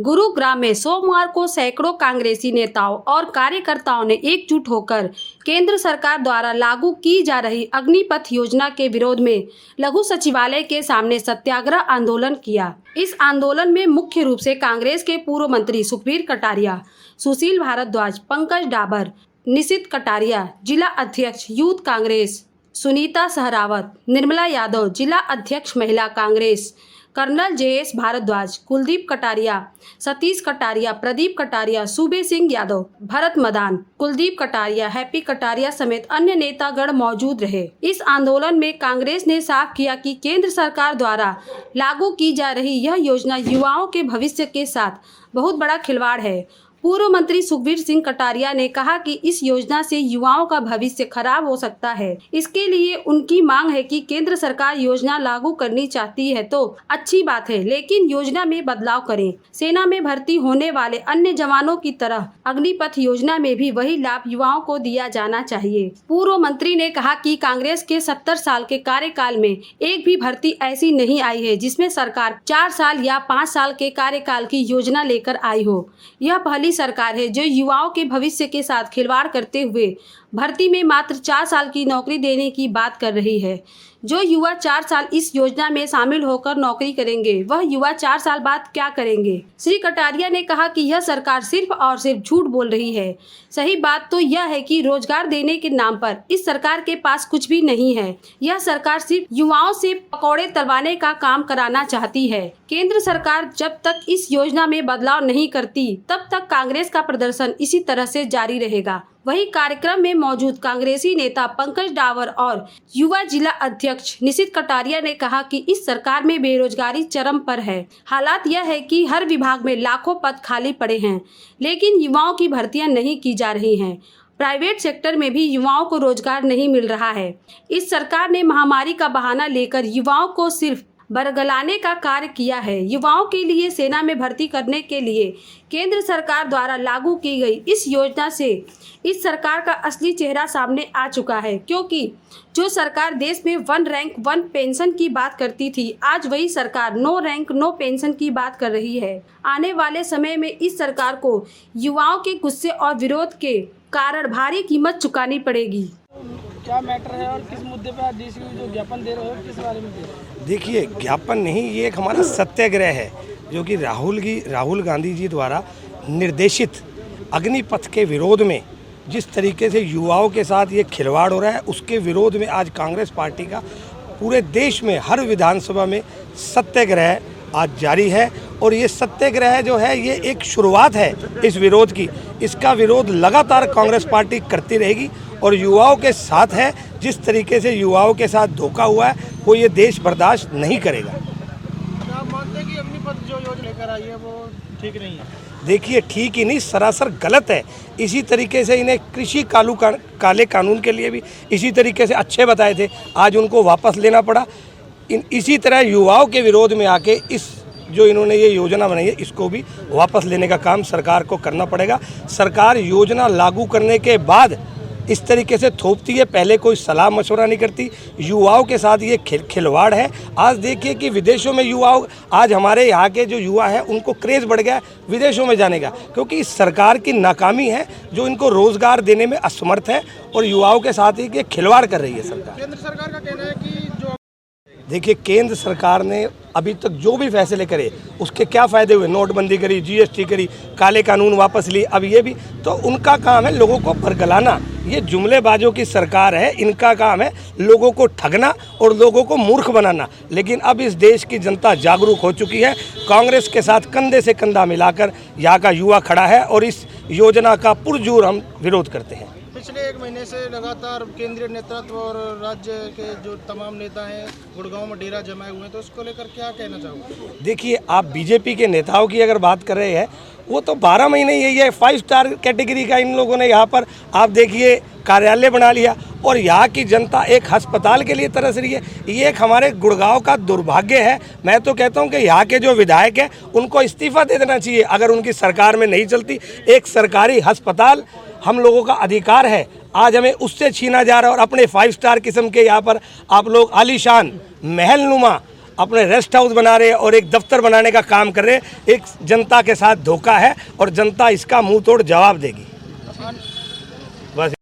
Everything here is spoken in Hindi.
गुरुग्राम में सोमवार को सैकड़ों कांग्रेसी नेताओं और कार्यकर्ताओं ने एकजुट होकर केंद्र सरकार द्वारा लागू की जा रही अग्निपथ योजना के विरोध में लघु सचिवालय के सामने सत्याग्रह आंदोलन किया। इस आंदोलन में मुख्य रूप से कांग्रेस के पूर्व मंत्री सुखबीर कटारिया, सुशील भारद्वाज, पंकज डाबर, निशित कटारिया, जिला अध्यक्ष यूथ कांग्रेस सुनीता सहरावत, निर्मला यादव, जिला अध्यक्ष महिला कांग्रेस कर्नल जेएस भारद्वाज, कुलदीप कटारिया, सतीश कटारिया, प्रदीप कटारिया, सूबे सिंह यादव, भरत मदान, कुलदीप कटारिया, हैप्पी कटारिया समेत अन्य नेतागण मौजूद रहे। इस आंदोलन में कांग्रेस ने साफ किया कि केंद्र सरकार द्वारा लागू की जा रही यह योजना युवाओं के भविष्य के साथ बहुत बड़ा खिलवाड़ है। पूर्व मंत्री सुखबीर सिंह कटारिया ने कहा कि इस योजना से युवाओं का भविष्य खराब हो सकता है। इसके लिए उनकी मांग है कि केंद्र सरकार योजना लागू करनी चाहती है तो अच्छी बात है, लेकिन योजना में बदलाव करें। सेना में भर्ती होने वाले अन्य जवानों की तरह अग्निपथ योजना में भी वही लाभ युवाओं को दिया जाना चाहिए। पूर्व मंत्री ने कहा कि कांग्रेस के 70 साल के कार्यकाल में एक भी भर्ती ऐसी नहीं आई है जिसमें सरकार 4 साल या 5 साल के कार्यकाल की योजना लेकर आई हो। यह पहली सरकार है जो युवाओं के भविष्य के साथ खिलवाड़ करते हुए भर्ती में मात्र 4 साल की नौकरी देने की बात कर रही है। जो युवा 4 साल इस योजना में शामिल होकर नौकरी करेंगे, वह युवा 4 साल बाद क्या करेंगे? श्री कटारिया ने कहा कि यह सरकार सिर्फ और सिर्फ झूठ बोल रही है। सही बात तो यह है कि रोजगार देने के नाम पर इस सरकार के पास कुछ भी नहीं है। यह सरकार सिर्फ युवाओं से पकौड़े तलवाने का काम कराना चाहती है। केंद्र सरकार जब तक इस योजना में बदलाव नहीं करती, तब तक कांग्रेस का प्रदर्शन इसी तरह से जारी रहेगा। वहीं कार्यक्रम में मौजूद कांग्रेसी नेता पंकज डाबर और युवा जिला अध्यक्ष निशित कटारिया ने कहा कि इस सरकार में बेरोजगारी चरम पर है। हालात यह है कि हर विभाग में लाखों पद खाली पड़े हैं, लेकिन युवाओं की भर्तियां नहीं की जा रही हैं। प्राइवेट सेक्टर में भी युवाओं को रोजगार नहीं मिल रहा है। इस सरकार ने महामारी का बहाना लेकर युवाओं को सिर्फ बरगलाने का कार्य किया है। युवाओं के लिए सेना में भर्ती करने के लिए केंद्र सरकार द्वारा लागू की गई इस योजना से इस सरकार का असली चेहरा सामने आ चुका है, क्योंकि जो सरकार देश में 1 रैंक 1 पेंशन की बात करती थी, आज वही सरकार 9 रैंक 9 पेंशन की बात कर रही है। आने वाले समय में इस सरकार को युवाओं के गुस्से और विरोध के कारण भारी कीमत चुकानी पड़ेगी। क्या मैटर है और किस मुद्दे पर आज जो ज्ञापन दे रहे हो, किस बारे में दे रहे हो? देखिए, ज्ञापन नहीं, ये एक हमारा सत्याग्रह है जो कि राहुल गांधी जी द्वारा निर्देशित अग्निपथ के विरोध में जिस तरीके से युवाओं के साथ ये खिलवाड़ हो रहा है, उसके विरोध में आज कांग्रेस पार्टी का पूरे देश में हर विधानसभा में सत्याग्रह आज जारी है। और ये सत्याग्रह जो है, ये एक शुरुआत है इस विरोध की। इसका विरोध लगातार कांग्रेस पार्टी करती रहेगी और युवाओं के साथ है। जिस तरीके से युवाओं के साथ धोखा हुआ है, वो ये देश बर्दाश्त नहीं करेगा। आप मानते हैं कि अग्निपथ जो योजना लेकर आई है वो ठीक नहीं है? देखिए, ठीक ही नहीं, सरासर गलत है। इसी तरीके से इन्हें कृषि काले कानून के लिए भी इसी तरीके से अच्छे बताए थे, आज उनको वापस लेना पड़ा। इसी तरह युवाओं के विरोध में आके इस जो इन्होंने ये योजना बनाई है, इसको भी वापस लेने का काम सरकार को करना पड़ेगा। सरकार योजना लागू करने के बाद इस तरीके से थोपती है, पहले कोई सलाह मशवरा नहीं करती। युवाओं के साथ ये खिलवाड़ है। आज देखिए कि विदेशों में युवाओं, आज हमारे यहाँ के जो युवा हैं उनको क्रेज़ बढ़ गया है विदेशों में जाने का, क्योंकि इस सरकार की नाकामी है जो इनको रोज़गार देने में असमर्थ है और युवाओं के साथ ही ये खिलवाड़ कर रही है सरकार। केंद्र सरकार का कहना है कि जो देखिए, केंद्र सरकार ने अभी तक जो भी फैसले करे उसके क्या फ़ायदे हुए? नोटबंदी करी, जीएसटी करी, काले कानून वापस लिए, अब ये भी तो उनका काम है लोगों को बरगलाना। ये जुमलेबाजों की सरकार है, इनका काम है लोगों को ठगना और लोगों को मूर्ख बनाना। लेकिन अब इस देश की जनता जागरूक हो चुकी है। कांग्रेस के साथ कंधे से कंधा मिलाकर यहाँ का युवा खड़ा है और इस योजना का पुरजोर हम विरोध करते हैं। पिछले 1 महीने से लगातार केंद्रीय नेतृत्व और राज्य के जो तमाम नेता हैं गुड़गांव में डेरा जमाए हुए हैं, तो उसको लेकर क्या कहना चाहोगे? देखिए, आप बीजेपी के नेताओं की अगर बात कर रहे हैं, वो तो 12 महीने यही है। 5 स्टार कैटेगरी का इन लोगों ने यहाँ पर आप देखिए कार्यालय बना लिया और यहाँ की जनता एक अस्पताल के लिए तरस रही है। ये एक हमारे गुड़गांव का दुर्भाग्य है। मैं तो कहता हूँ कि यहाँ के जो विधायक हैं उनको इस्तीफा दे देना चाहिए अगर उनकी सरकार में नहीं चलती। एक सरकारी अस्पताल हम लोगों का अधिकार है, आज हमें उससे छीना जा रहा है और अपने 5 स्टार किस्म के यहाँ पर आप लोग आलीशान महलनुमा अपने रेस्ट हाउस बना रहे हैं और एक दफ्तर बनाने का काम कर रहे हैं। एक जनता के साथ धोखा है और जनता इसका मुंह तोड़ जवाब देगी। बस।